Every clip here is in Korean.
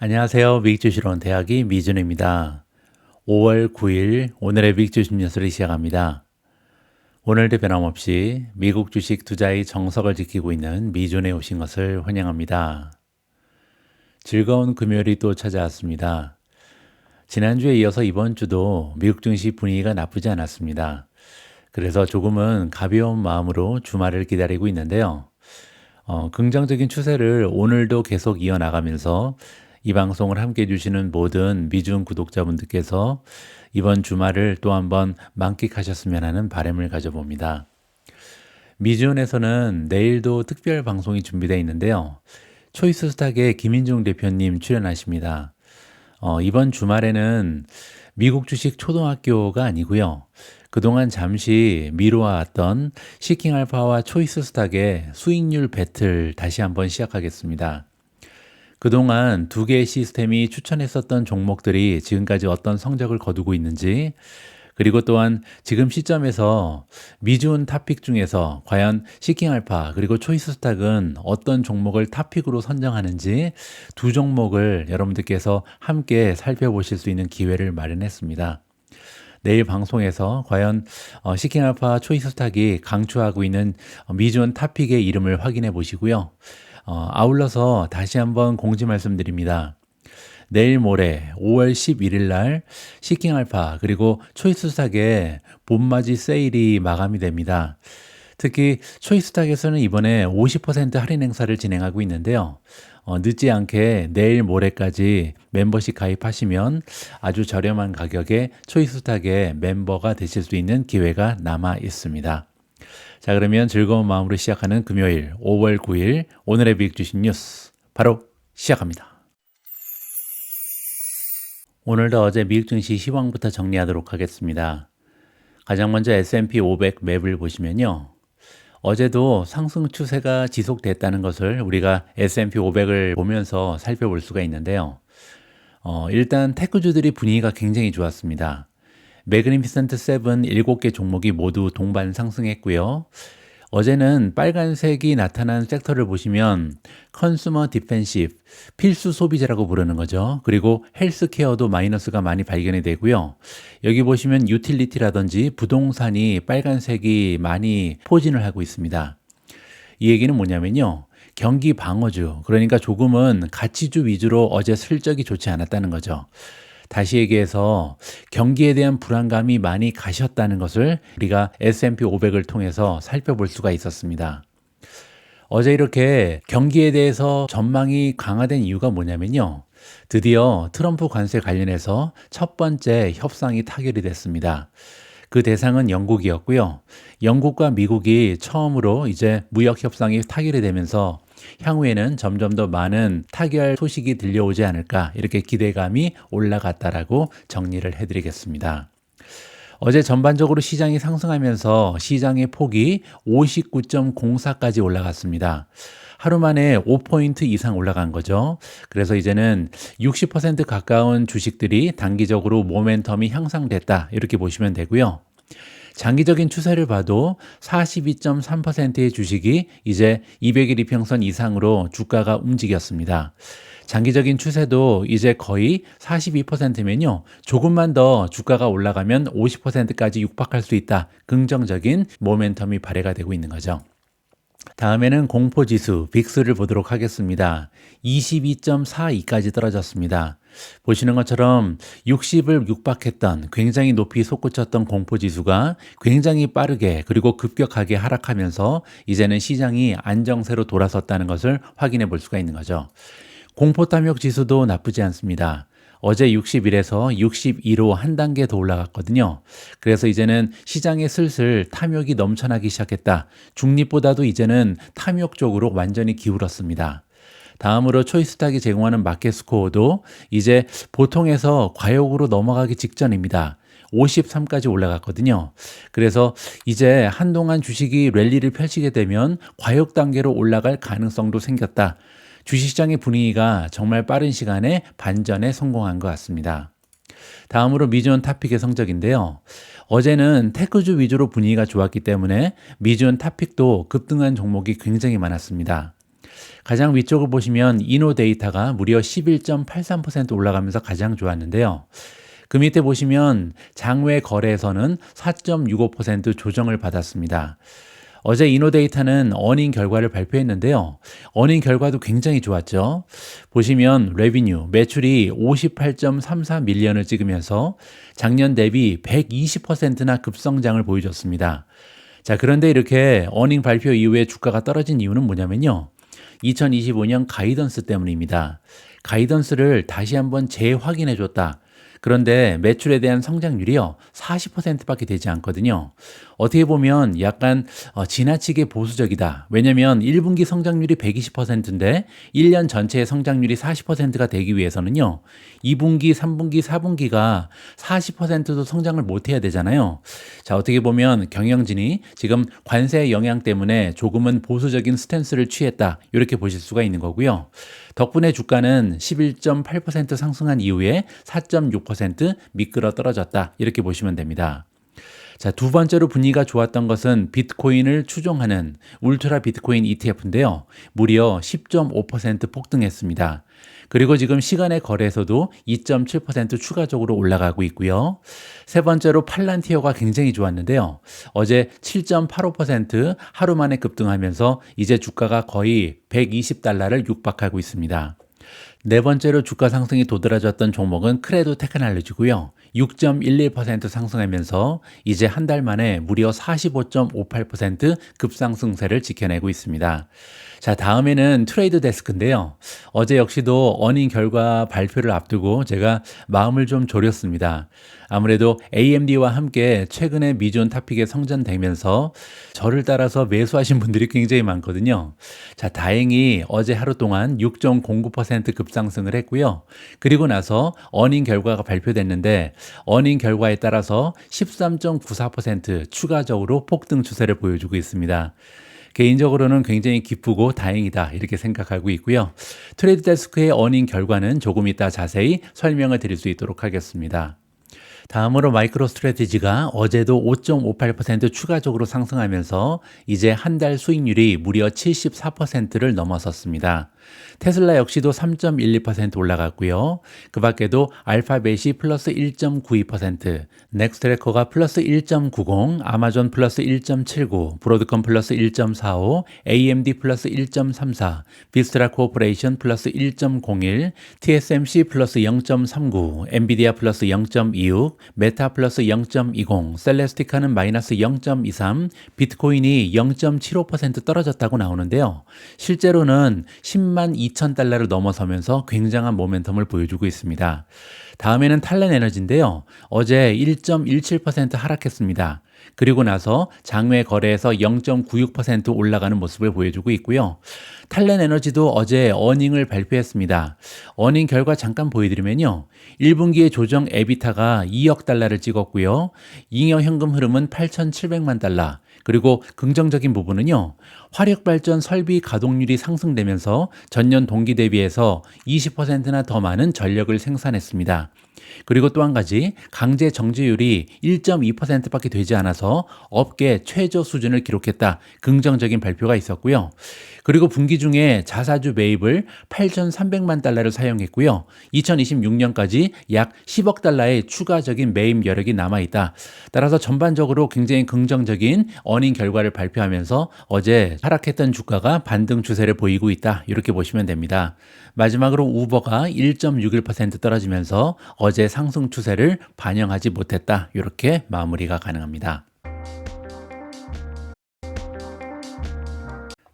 안녕하세요. 미국주식론 대학이 미준입니다. 5월 9일 오늘의 미국주식 뉴스를 시작합니다. 오늘도 변함없이 미국 주식 투자의 정석을 지키고 있는 미준에 오신 것을 환영합니다. 즐거운 금요일이 또 찾아왔습니다. 지난주에 이어서 이번 주도 미국 증시 분위기가 나쁘지 않았습니다. 그래서 조금은 가벼운 마음으로 주말을 기다리고 있는데요. 긍정적인 추세를 오늘도 계속 이어나가면서 이 방송을 함께 해주시는 모든 미중 구독자분들께서 이번 주말을 또 한번 만끽하셨으면 하는 바람을 가져봅니다. 미준에서는 내일도 특별 방송이 준비되어 있는데요. 초이스 스탁의 김인중 대표님 출연하십니다. 이번 주말에는 미국 주식 초등학교가 아니고요. 그동안 잠시 미뤄왔던 시킹알파와 초이스 스탁의 수익률 배틀 다시 한번 시작하겠습니다. 그동안 두 개의 시스템이 추천했었던 종목들이 지금까지 어떤 성적을 거두고 있는지, 그리고 또한 지금 시점에서 미준 탑픽 중에서 과연 시킹알파 그리고 초이스 스탁은 어떤 종목을 탑픽으로 선정하는지 두 종목을 여러분들께서 함께 살펴보실 수 있는 기회를 마련했습니다. 내일 방송에서 과연 시킹알파 초이스 스탁이 강추하고 있는 미준 탑픽의 이름을 확인해 보시고요. 아울러서 다시 한번 공지 말씀드립니다. 내일 모레 5월 11일 날 시킹알파 그리고 초이스 스탁의 봄맞이 세일이 마감이 됩니다. 특히 초이스 스탁에서는 이번에 50% 할인 행사를 진행하고 있는데요. 늦지 않게 내일 모레까지 멤버십 가입하시면 아주 저렴한 가격에 초이스 스탁의 멤버가 되실 수 있는 기회가 남아 있습니다. 자, 그러면 즐거운 마음으로 시작하는 금요일 5월 9일 오늘의 미국 주식 뉴스 바로 시작합니다. 오늘도 어제 미국 증시 시황부터 정리하도록 하겠습니다. 가장 먼저 S&P 500 맵을 보시면요. 어제도 상승 추세가 지속됐다는 것을 우리가 S&P 500을 보면서 살펴볼 수가 있는데요. 일단 테크주들이 분위기가 굉장히 좋았습니다. 매그니피센트 7 7개 종목이 모두 동반 상승했고요. 어제는 빨간색이 나타난 섹터를 보시면 컨슈머 디펜시브, 필수 소비재라고 부르는 거죠. 그리고 헬스케어도 마이너스가 많이 발견이 되고요. 여기 보시면 유틸리티라든지 부동산이 빨간색이 많이 포진을 하고 있습니다. 이 얘기는 뭐냐면요. 경기 방어주, 그러니까 조금은 가치주 위주로 어제 실적이 좋지 않았다는 거죠. 다시 얘기해서 경기에 대한 불안감이 많이 가셨다는 것을 우리가 S&P 500을 통해서 살펴볼 수가 있었습니다. 어제 이렇게 경기에 대해서 전망이 강화된 이유가 뭐냐면요. 드디어 트럼프 관세 관련해서 첫 번째 협상이 타결이 됐습니다. 그 대상은 영국이었고요. 영국과 미국이 처음으로 이제 무역 협상이 타결이 되면서 향후에는 점점 더 많은 타결 소식이 들려오지 않을까 이렇게 기대감이 올라갔다라고 정리를 해드리겠습니다. 어제 전반적으로 시장이 상승하면서 시장의 폭이 59.04까지 올라갔습니다. 하루 만에 5포인트 이상 올라간 거죠. 그래서 이제는 60% 가까운 주식들이 단기적으로 모멘텀이 향상됐다 이렇게 보시면 되고요. 장기적인 추세를 봐도 42.3%의 주식이 이제 200일 이평선 이상으로 주가가 움직였습니다. 장기적인 추세도 이제 거의 42%면요. 조금만 더 주가가 올라가면 50%까지 육박할 수 있다. 긍정적인 모멘텀이 발휘가 되고 있는 거죠. 다음에는 공포지수 빅스를 보도록 하겠습니다. 22.42까지 떨어졌습니다. 보시는 것처럼 60을 육박했던 굉장히 높이 솟구쳤던 공포지수가 굉장히 빠르게 그리고 급격하게 하락하면서 이제는 시장이 안정세로 돌아섰다는 것을 확인해 볼 수가 있는 거죠. 공포탐욕 지수도 나쁘지 않습니다. 어제 61에서 62로 한 단계 더 올라갔거든요. 그래서 이제는 시장에 슬슬 탐욕이 넘쳐나기 시작했다. 중립보다도 이제는 탐욕 쪽으로 완전히 기울었습니다. 다음으로 초이스탁이 제공하는 마켓 스코어도 이제 보통에서 과욕으로 넘어가기 직전입니다. 53까지 올라갔거든요. 그래서 이제 한동안 주식이 랠리를 펼치게 되면 과욕 단계로 올라갈 가능성도 생겼다. 주식시장의 분위기가 정말 빠른 시간에 반전에 성공한 것 같습니다. 다음으로 미주원 탑픽의 성적인데요. 어제는 테크주 위주로 분위기가 좋았기 때문에 미주원 탑픽도 급등한 종목이 굉장히 많았습니다. 가장 위쪽을 보시면 이노데이터가 무려 11.83% 올라가면서 가장 좋았는데요. 그 밑에 보시면 장외 거래에서는 4.65% 조정을 받았습니다. 어제 이노데이터는 어닝 결과를 발표했는데요. 어닝 결과도 굉장히 좋았죠. 보시면 레비뉴, 매출이 58.34 밀리언을 찍으면서 작년 대비 120%나 급성장을 보여줬습니다. 자, 그런데 이렇게 어닝 발표 이후에 주가가 떨어진 이유는 뭐냐면요. 2025년 가이던스 때문입니다. 가이던스를 다시 한번 재확인해 줬다. 그런데 매출에 대한 성장률이요, 40%밖에 되지 않거든요. 어떻게 보면 약간 지나치게 보수적이다. 왜냐면 1분기 성장률이 120%인데 1년 전체의 성장률이 40%가 되기 위해서는요, 2분기, 3분기, 4분기가 40%도 성장을 못해야 되잖아요. 자, 어떻게 보면 경영진이 지금 관세의 영향 때문에 조금은 보수적인 스탠스를 취했다. 이렇게 보실 수가 있는 거고요. 덕분에 주가는 11.8% 상승한 이후에 4.6% 미끄러 떨어졌다. 이렇게 보시면 됩니다. 자, 두 번째로 분위기가 좋았던 것은 비트코인을 추종하는 울트라 비트코인 ETF인데요. 무려 10.5% 폭등했습니다. 그리고 지금 시간의 거래에서도 2.7% 추가적으로 올라가고 있고요. 세 번째로 팔란티어가 굉장히 좋았는데요. 어제 7.85% 하루 만에 급등하면서 이제 주가가 거의 120달러를 육박하고 있습니다. 네 번째로 주가 상승이 도드라졌던 종목은 크레도 테크놀로지고요. 6.11% 상승하면서 이제 한 달 만에 무려 45.58% 급상승세를 지켜내고 있습니다. 자, 다음에는 트레이드 데스크인데요. 어제 역시도 어닝 결과 발표를 앞두고 제가 마음을 좀 졸였습니다. 아무래도 AMD와 함께 최근에 미존 탑픽에 성장되면서 저를 따라서 매수하신 분들이 굉장히 많거든요. 자, 다행히 어제 하루 동안 6.09% 급상승을 했고요. 그리고 나서 어닝 결과가 발표됐는데 어닝 결과에 따라서 13.94% 추가적으로 폭등 추세를 보여주고 있습니다. 개인적으로는 굉장히 기쁘고 다행이다 이렇게 생각하고 있고요. 트레이드 데스크의 어닝 결과는 조금 이따 자세히 설명을 드릴 수 있도록 하겠습니다. 다음으로 마이크로 스트래티지가 어제도 5.58% 추가적으로 상승하면서 이제 한 달 수익률이 무려 74%를 넘어섰습니다. 테슬라 역시도 3.12% 올라갔고요. 그 밖에도 알파벳이 플러스 1.92%, 넥스트래커가 플러스 1.90, 아마존 플러스 1.79, 브로드컴 플러스 1.45, AMD 플러스 1.34, 비스트라 코퍼레이션 플러스 1.01, TSMC 플러스 0.39, 엔비디아 플러스 0.26, 메타 플러스 0.20, 셀레스티카는 마이너스 0.23, 비트코인이 0.75% 떨어졌다고 나오는데요. 실제로는 10만 2천 달러를 넘어서면서 굉장한 모멘텀을 보여주고 있습니다. 다음에는 탈렌 에너지인데요. 어제 1.17% 하락했습니다. 그리고 나서 장외 거래에서 0.96% 올라가는 모습을 보여주고 있고요. 탈렌 에너지도 어제 어닝을 발표했습니다. 어닝 결과 잠깐 보여드리면요. 1분기의 조정 에비타가 2억 달러를 찍었고요. 잉여 현금 흐름은 8,700만 달러. 그리고 긍정적인 부분은요. 화력발전 설비 가동률이 상승되면서 전년 동기 대비해서 20%나 더 많은 전력을 생산했습니다. 그리고 또 한 가지 강제 정지율이 1.2%밖에 되지 않아서 업계 최저 수준을 기록했다. 긍정적인 발표가 있었고요. 그리고 분기 중에 자사주 매입을 8,300만 달러를 사용했고요. 2026년까지 약 10억 달러의 추가적인 매입 여력이 남아있다. 따라서 전반적으로 굉장히 긍정적인 어닝 결과를 발표하면서 어제 하락했던 주가가 반등 추세를 보이고 있다. 이렇게 보시면 됩니다. 마지막으로 우버가 1.61% 떨어지면서 어제 상승 추세를 반영하지 못했다. 이렇게 마무리가 가능합니다.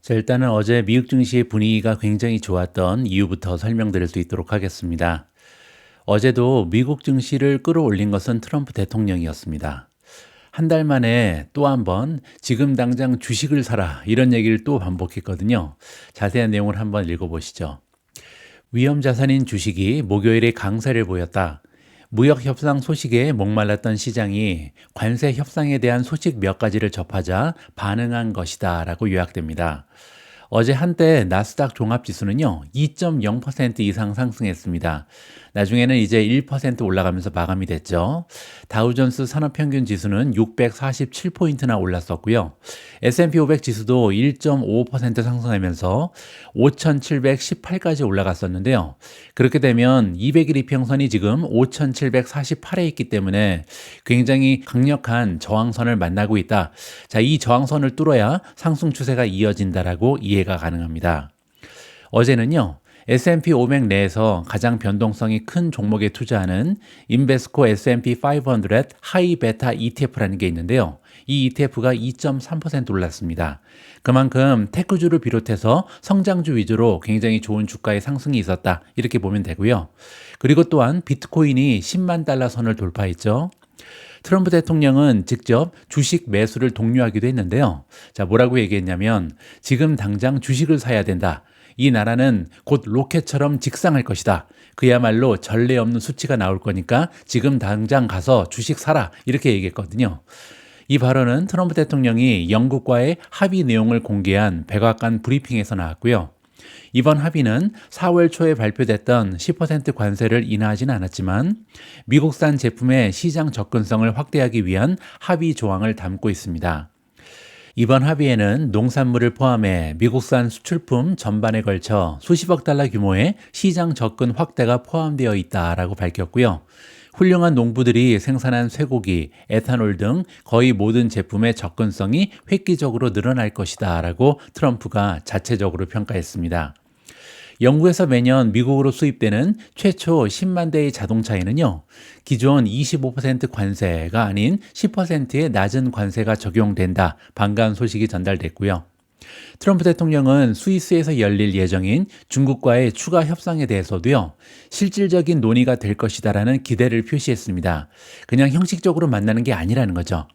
자, 일단은 어제 미국 증시의 분위기가 굉장히 좋았던 이유부터 설명드릴 수 있도록 하겠습니다. 어제도 미국 증시를 끌어올린 것은 트럼프 대통령이었습니다. 한 달 만에 또 한 번 지금 당장 주식을 사라 이런 얘기를 또 반복했거든요. 자세한 내용을 한번 읽어보시죠. 위험자산인 주식이 목요일에 강세를 보였다. 무역 협상 소식에 목말랐던 시장이 관세 협상에 대한 소식 몇 가지를 접하자 반응한 것이다 라고 요약됩니다. 어제 한때 나스닥 종합지수는요, 2.0% 이상 상승했습니다. 나중에는 이제 1% 올라가면서 마감이 됐죠. 다우존스 산업평균 지수는 647포인트나 올랐었고요. S&P 500 지수도 1.55% 상승하면서 5,718까지 올라갔었는데요. 그렇게 되면 200일 이평선이 지금 5,748에 있기 때문에 굉장히 강력한 저항선을 만나고 있다. 자, 이 저항선을 뚫어야 상승 추세가 이어진다라고 이해가 가능합니다. 어제는요, S&P 500 내에서 가장 변동성이 큰 종목에 투자하는 인베스코 S&P 500 하이 베타 ETF라는 게 있는데요. 이 ETF가 2.3% 올랐습니다. 그만큼 테크주를 비롯해서 성장주 위주로 굉장히 좋은 주가의 상승이 있었다. 이렇게 보면 되고요. 그리고 또한 비트코인이 10만 달러 선을 돌파했죠. 트럼프 대통령은 직접 주식 매수를 독려하기도 했는데요. 자, 뭐라고 얘기했냐면 지금 당장 주식을 사야 된다. 이 나라는 곧 로켓처럼 직상할 것이다. 그야말로 전례 없는 수치가 나올 거니까 지금 당장 가서 주식 사라. 이렇게 얘기했거든요. 이 발언은 트럼프 대통령이 영국과의 합의 내용을 공개한 백악관 브리핑에서 나왔고요. 이번 합의는 4월 초에 발표됐던 10% 관세를 인하하지는 않았지만 미국산 제품의 시장 접근성을 확대하기 위한 합의 조항을 담고 있습니다. 이번 합의에는 농산물을 포함해 미국산 수출품 전반에 걸쳐 수십억 달러 규모의 시장 접근 확대가 포함되어 있다라고 밝혔고요. 훌륭한 농부들이 생산한 쇠고기, 에탄올 등 거의 모든 제품의 접근성이 획기적으로 늘어날 것이다 라고 트럼프가 자체적으로 평가했습니다. 영국에서 매년 미국으로 수입되는 최초 10만 대의 자동차에는요, 기존 25% 관세가 아닌 10%의 낮은 관세가 적용된다. 반가운 소식이 전달됐고요. 트럼프 대통령은 스위스에서 열릴 예정인 중국과의 추가 협상에 대해서도요, 실질적인 논의가 될 것이다라는 기대를 표시했습니다. 그냥 형식적으로 만나는 게 아니라는 거죠.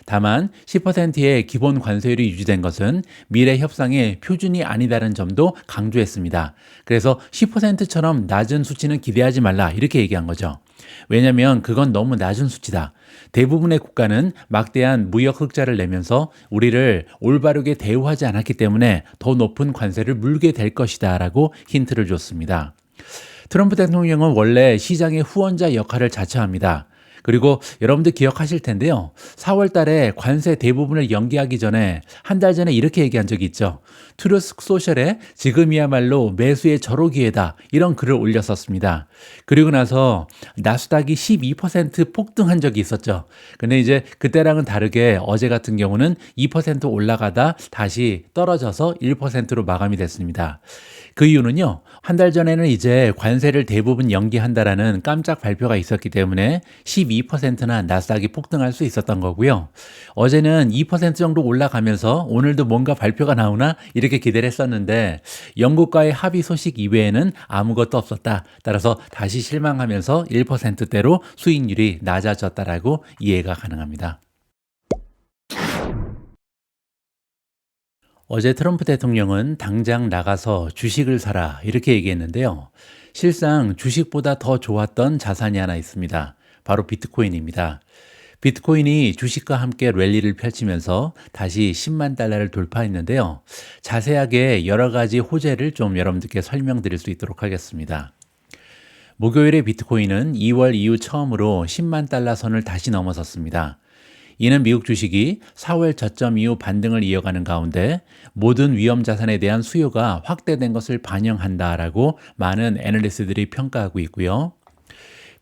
다만 10%의 기본 관세율이 유지된 것은 미래 협상의 표준이 아니다라는 점도 강조했습니다. 그래서 10%처럼 낮은 수치는 기대하지 말라 이렇게 얘기한 거죠. 왜냐하면 그건 너무 낮은 수치다. 대부분의 국가는 막대한 무역 흑자를 내면서 우리를 올바르게 대우하지 않았기 때문에 더 높은 관세를 물게 될 것이다 라고 힌트를 줬습니다. 트럼프 대통령은 원래 시장의 후원자 역할을 자처합니다. 그리고 여러분들 기억하실 텐데요. 4월 달에 관세 대부분을 연기하기 전에 한 달 전에 이렇게 얘기한 적이 있죠. 트루스 소셜에 지금이야말로 매수의 절호 기회다. 이런 글을 올렸었습니다. 그리고 나서 나스닥이 12% 폭등한 적이 있었죠. 근데 이제 그때랑은 다르게 어제 같은 경우는 2% 올라가다 다시 떨어져서 1%로 마감이 됐습니다. 그 이유는요. 한 달 전에는 이제 관세를 대부분 연기한다라는 깜짝 발표가 있었기 때문에 12%나 나스닥이 폭등할 수 있었던 거고요. 어제는 2% 정도 올라가면서 오늘도 뭔가 발표가 나오나 이렇게 기대를 했었는데 영국과의 합의 소식 이외에는 아무것도 없었다. 따라서 다시 실망하면서 1%대로 수익률이 낮아졌다라고 이해가 가능합니다. 어제 트럼프 대통령은 당장 나가서 주식을 사라 이렇게 얘기했는데요. 실상 주식보다 더 좋았던 자산이 하나 있습니다. 바로 비트코인입니다. 비트코인이 주식과 함께 랠리를 펼치면서 다시 10만 달러를 돌파했는데요. 자세하게 여러 가지 호재를 좀 여러분들께 설명드릴 수 있도록 하겠습니다. 목요일에 비트코인은 2월 이후 처음으로 10만 달러 선을 다시 넘어섰습니다. 이는 미국 주식이 4월 저점 이후 반등을 이어가는 가운데 모든 위험 자산에 대한 수요가 확대된 것을 반영한다라고 많은 애널리스트들이 평가하고 있고요.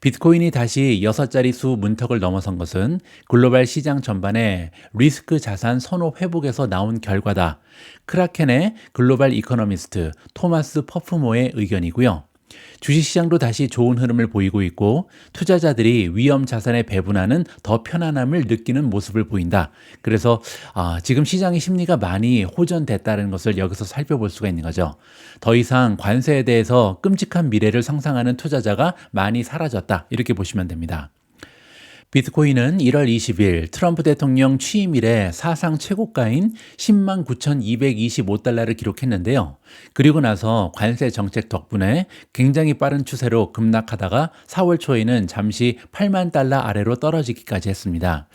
비트코인이 다시 6자리 수 문턱을 넘어선 것은 글로벌 시장 전반의 리스크 자산 선호 회복에서 나온 결과다. 크라켄의 글로벌 이코노미스트 토마스 퍼프모의 의견이고요. 주식시장도 다시 좋은 흐름을 보이고 있고 투자자들이 위험 자산에 배분하는 더 편안함을 느끼는 모습을 보인다. 그래서 지금 시장의 심리가 많이 호전됐다는 것을 여기서 살펴볼 수가 있는 거죠. 더 이상 관세에 대해서 끔찍한 미래를 상상하는 투자자가 많이 사라졌다. 이렇게 보시면 됩니다. 비트코인은 1월 20일 트럼프 대통령 취임 이래 사상 최고가인 10만 9,225달러를 기록했는데요. 그리고 나서 관세 정책 덕분에 굉장히 빠른 추세로 급락하다가 4월 초에는 잠시 8만 달러 아래로 떨어지기까지 했습니다.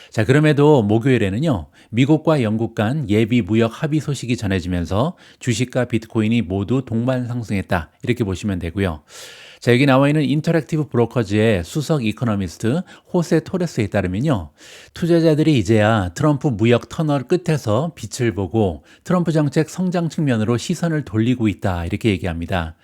자, 그럼에도 목요일에는요, 미국과 영국 간 예비 무역 합의 소식이 전해지면서 주식과 비트코인이 모두 동반 상승했다. 이렇게 보시면 되고요. 자, 여기 나와 있는 인터랙티브 브로커즈의 수석 이코노미스트 호세 토레스에 따르면요, 투자자들이 이제야 트럼프 무역 터널 끝에서 빛을 보고 트럼프 정책 성장 측면으로 시선을 돌리고 있다. 이렇게 얘기합니다.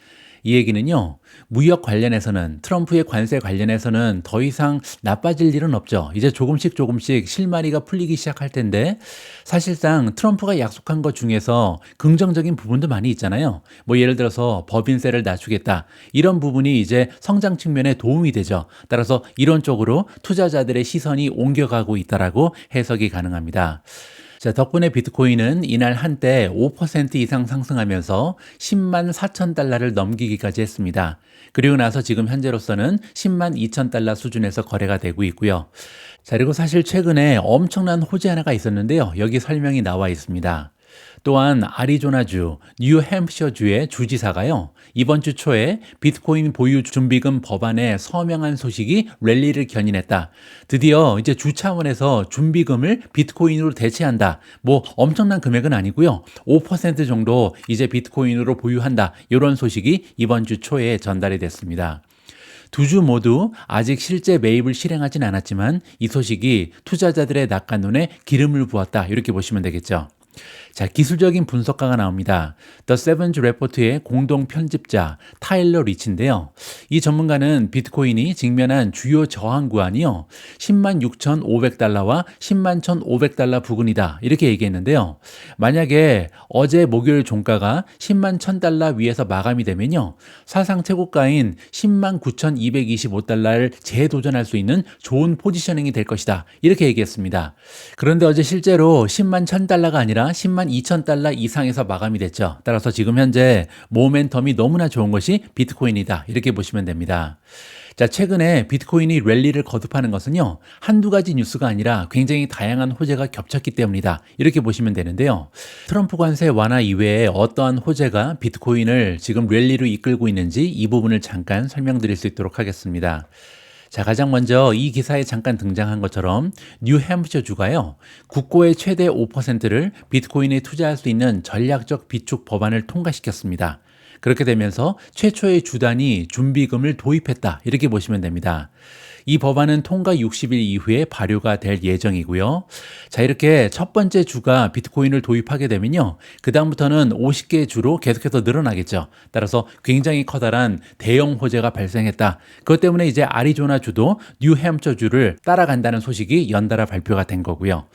이 얘기는요, 무역 관련해서는 트럼프의 관세 관련해서는 더 이상 나빠질 일은 없죠. 이제 조금씩 실마리가 풀리기 시작할 텐데, 사실상 트럼프가 약속한 것 중에서 긍정적인 부분도 많이 있잖아요. 뭐 예를 들어서 법인세를 낮추겠다, 이런 부분이 이제 성장 측면에 도움이 되죠. 따라서 이론적으로 투자자들의 시선이 옮겨가고 있다라고 해석이 가능합니다. 자, 덕분에 비트코인은 이날 한때 5% 이상 상승하면서 10만 4천 달러를 넘기기까지 했습니다. 그리고 나서 지금 현재로서는 10만 2천 달러 수준에서 거래가 되고 있고요. 자, 그리고 사실 최근에 엄청난 호재 하나가 있었는데요. 여기 설명이 나와 있습니다. 또한 아리조나주, 뉴햄프셔주의 주지사가요, 이번 주 초에 비트코인 보유 준비금 법안에 서명한 소식이 랠리를 견인했다. 드디어 이제 주 차원에서 준비금을 비트코인으로 대체한다. 뭐 엄청난 금액은 아니고요. 5% 정도 이제 비트코인으로 보유한다. 이런 소식이 이번 주 초에 전달이 됐습니다. 두 주 모두 아직 실제 매입을 실행하진 않았지만 이 소식이 투자자들의 낙관론에 기름을 부었다. 이렇게 보시면 되겠죠. 자, 기술적인 분석가가 나옵니다. The Sevens Report의 공동 편집자 타일러 리치인데요. 이 전문가는 비트코인이 직면한 주요 저항 구간이요, 10만 6,500달러와 10만 1,500달러 부근이다. 이렇게 얘기했는데요. 만약에 어제 목요일 종가가 10만 1,000달러 위에서 마감이 되면요, 사상 최고가인 10만 9,225달러를 재도전할 수 있는 좋은 포지셔닝이 될 것이다. 이렇게 얘기했습니다. 그런데 어제 실제로 10만 1,000달러가 아니라 10만 2,000달러 이상에서 마감이 됐죠. 따라서 지금 현재 모멘텀이 너무나 좋은 것이 비트코인이다. 이렇게 보시면 됩니다. 자, 최근에 비트코인이 랠리를 거듭하는 것은요, 한두 가지 뉴스가 아니라 굉장히 다양한 호재가 겹쳤기 때문이다. 이렇게 보시면 되는데요. 트럼프 관세 완화 이외에 어떠한 호재가 비트코인을 지금 랠리로 이끌고 있는지 이 부분을 잠깐 설명드릴 수 있도록 하겠습니다. 자, 가장 먼저 이 기사에 잠깐 등장한 것처럼 뉴햄프셔 주가요, 국고의 최대 5%를 비트코인에 투자할 수 있는 전략적 비축 법안을 통과시켰습니다. 그렇게 되면서 최초의 주단이 준비금을 도입했다. 이렇게 보시면 됩니다. 이 법안은 통과 60일 이후에 발효가 될 예정이고요. 자, 이렇게 첫 번째 주가 비트코인을 도입하게 되면요, 그다음부터는 50개의 주로 계속해서 늘어나겠죠. 따라서 굉장히 커다란 대형 호재가 발생했다. 그것 때문에 이제 아리조나 주도 뉴햄처 주를 따라간다는 소식이 연달아 발표가 된 거고요.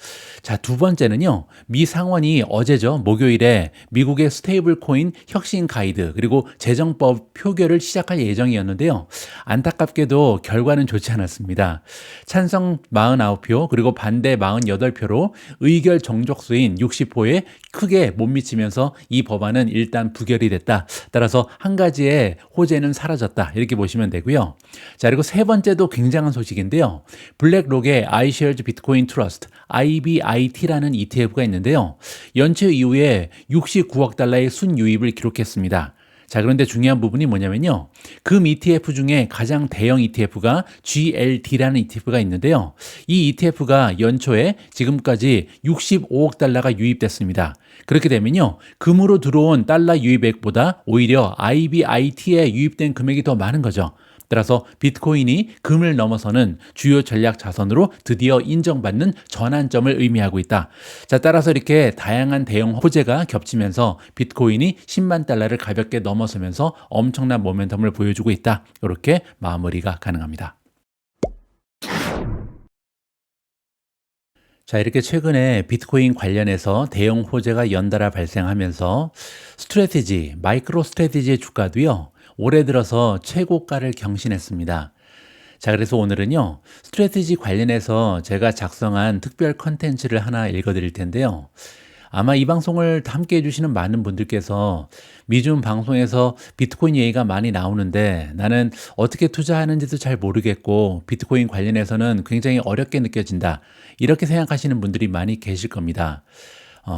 자, 두 번째는요, 미 상원이 어제죠, 목요일에 미국의 스테이블 코인 혁신 가이드 그리고 재정법 표결을 시작할 예정이었는데요. 안타깝게도 결과는 좋지 않았습니다. 찬성 49표 그리고 반대 48표로 의결 정족수인 60표에 크게 못 미치면서 이 법안은 일단 부결이 됐다. 따라서 한 가지의 호재는 사라졌다. 이렇게 보시면 되고요. 자, 그리고 세 번째도 굉장한 소식인데요. 블랙록의 iShares Bitcoin Trust, IBIT라는 ETF가 있는데요. 연초 이후에 69억 달러의 순유입을 기록했습니다. 자, 그런데 중요한 부분이 뭐냐면요, 금 ETF 중에 가장 대형 ETF가 GLD라는 ETF가 있는데요. 이 ETF가 연초에 지금까지 65억 달러가 유입됐습니다. 그렇게 되면요, 금으로 들어온 달러 유입액보다 오히려 IBIT에 유입된 금액이 더 많은 거죠. 따라서 비트코인이 금을 넘어서는 주요 전략 자산으로 드디어 인정받는 전환점을 의미하고 있다. 자, 따라서 이렇게 다양한 대형 호재가 겹치면서 비트코인이 10만 달러를 가볍게 넘어서면서 엄청난 모멘텀을 보여주고 있다. 이렇게 마무리가 가능합니다. 자, 이렇게 최근에 비트코인 관련해서 대형 호재가 연달아 발생하면서 스트래티지, 마이크로 스트래티지의 주가도요, 올해 들어서 최고가를 경신했습니다. 자, 그래서 오늘은요, 스트래티지 관련해서 제가 작성한 특별 컨텐츠를 하나 읽어드릴 텐데요. 아마 이 방송을 함께 해주시는 많은 분들께서 미중 방송에서 비트코인 얘기가 많이 나오는데 나는 어떻게 투자하는지도 잘 모르겠고 비트코인 관련해서는 굉장히 어렵게 느껴진다, 이렇게 생각하시는 분들이 많이 계실 겁니다.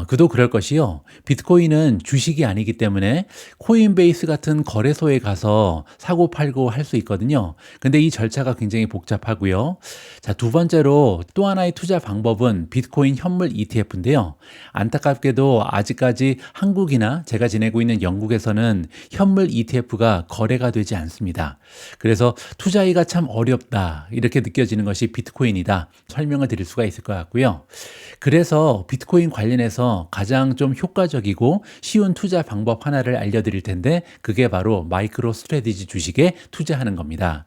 그도 그럴 것이요. 비트코인은 주식이 아니기 때문에 코인베이스 같은 거래소에 가서 사고 팔고 할 수 있거든요. 근데 이 절차가 굉장히 복잡하고요. 자, 두 번째로 또 하나의 투자 방법은 비트코인 현물 ETF인데요. 안타깝게도 아직까지 한국이나 제가 지내고 있는 영국에서는 현물 ETF가 거래가 되지 않습니다. 그래서 투자하기가 참 어렵다, 이렇게 느껴지는 것이 비트코인이다, 설명을 드릴 수가 있을 것 같고요. 그래서 비트코인 관련해서 가장 좀 효과적이고 쉬운 투자 방법 하나를 알려드릴 텐데, 그게 바로 마이크로 스트래티지 주식에 투자하는 겁니다.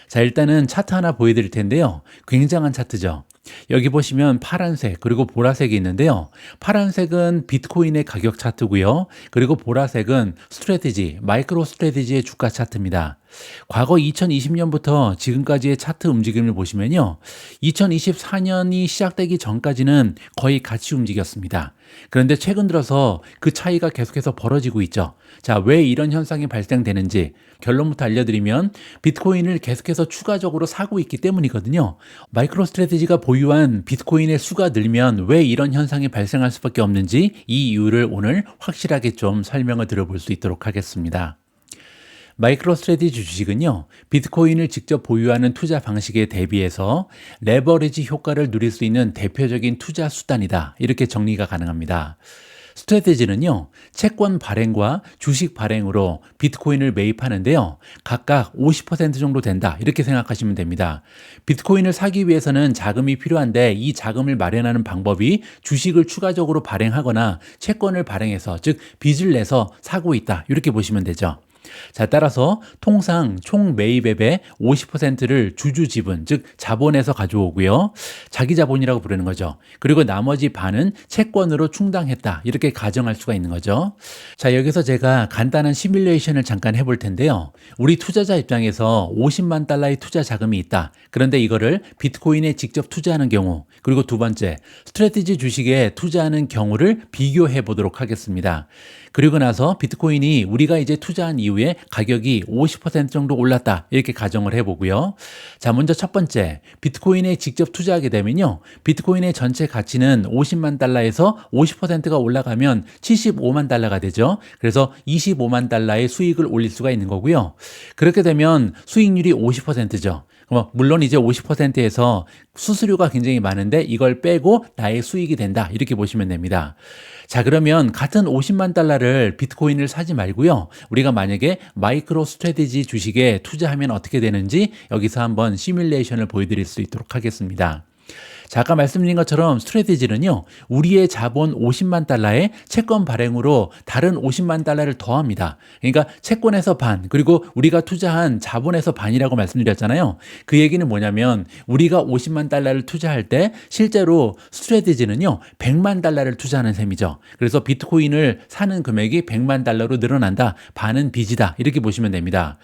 자, 일단은 차트 하나 보여드릴 텐데요. 굉장한 차트죠. 여기 보시면 파란색 그리고 보라색이 있는데요. 파란색은 비트코인의 가격 차트고요. 그리고 보라색은 스트래티지, 마이크로 스트래티지의 주가 차트입니다. 과거 2020년부터 지금까지의 차트 움직임을 보시면요. 2024년이 시작되기 전까지는 거의 같이 움직였습니다. 그런데 최근 들어서 그 차이가 계속해서 벌어지고 있죠. 자, 왜 이런 현상이 발생되는지 결론부터 알려드리면 비트코인을 계속해서 추가적으로 사고 있기 때문이거든요. 마이크로 스트래티지가 보유한 비트코인의 수가 늘면 왜 이런 현상이 발생할 수밖에 없는지, 이 이유를 오늘 확실하게 좀 설명을 들어볼 수 있도록 하겠습니다. 마이크로 스트래티지 주식은요, 비트코인을 직접 보유하는 투자 방식에 대비해서 레버리지 효과를 누릴 수 있는 대표적인 투자 수단이다, 이렇게 정리가 가능합니다. 스트래티지는요, 채권 발행과 주식 발행으로 비트코인을 매입하는데요, 각각 50% 정도 된다, 이렇게 생각하시면 됩니다. 비트코인을 사기 위해서는 자금이 필요한데, 이 자금을 마련하는 방법이 주식을 추가적으로 발행하거나 채권을 발행해서, 즉 빚을 내서 사고 있다, 이렇게 보시면 되죠. 자, 따라서 통상 총 매입액의 50%를 주주 지분, 즉 자본에서 가져오고요. 자기 자본이라고 부르는 거죠. 그리고 나머지 반은 채권으로 충당했다, 이렇게 가정할 수가 있는 거죠. 자, 여기서 제가 간단한 시뮬레이션을 잠깐 해볼 텐데요. 우리 투자자 입장에서 50만 달러의 투자 자금이 있다. 그런데 이거를 비트코인에 직접 투자하는 경우, 그리고 두 번째, 스트래티지 주식에 투자하는 경우를 비교해 보도록 하겠습니다. 그리고 나서 비트코인이 우리가 이제 투자한 이후에 가격이 50% 정도 올랐다, 이렇게 가정을 해보고요. 자, 먼저 첫 번째, 비트코인에 직접 투자하게 되면요, 비트코인의 전체 가치는 50만 달러에서 50%가 올라가면 75만 달러가 되죠. 그래서 25만 달러의 수익을 올릴 수가 있는 거고요. 그렇게 되면 수익률이 50%죠. 물론 이제 50%에서 수수료가 굉장히 많은데 이걸 빼고 나의 수익이 된다, 이렇게 보시면 됩니다. 자, 그러면 같은 50만 달러를 비트코인을 사지 말고요, 우리가 만약에 마이크로 스트래티지 주식에 투자하면 어떻게 되는지 여기서 한번 시뮬레이션을 보여드릴 수 있도록 하겠습니다. 자, 아까 말씀드린 것처럼 스트래티지는요, 우리의 자본 50만 달러에 채권 발행으로 다른 50만 달러를 더합니다. 그러니까 채권에서 반, 그리고 우리가 투자한 자본에서 반이라고 말씀드렸잖아요. 그 얘기는 뭐냐면 우리가 50만 달러를 투자할 때 실제로 스트래티지는요, 100만 달러를 투자하는 셈이죠. 그래서 비트코인을 사는 금액이 100만 달러로 늘어난다, 반은 빚이다, 이렇게 보시면 됩니다.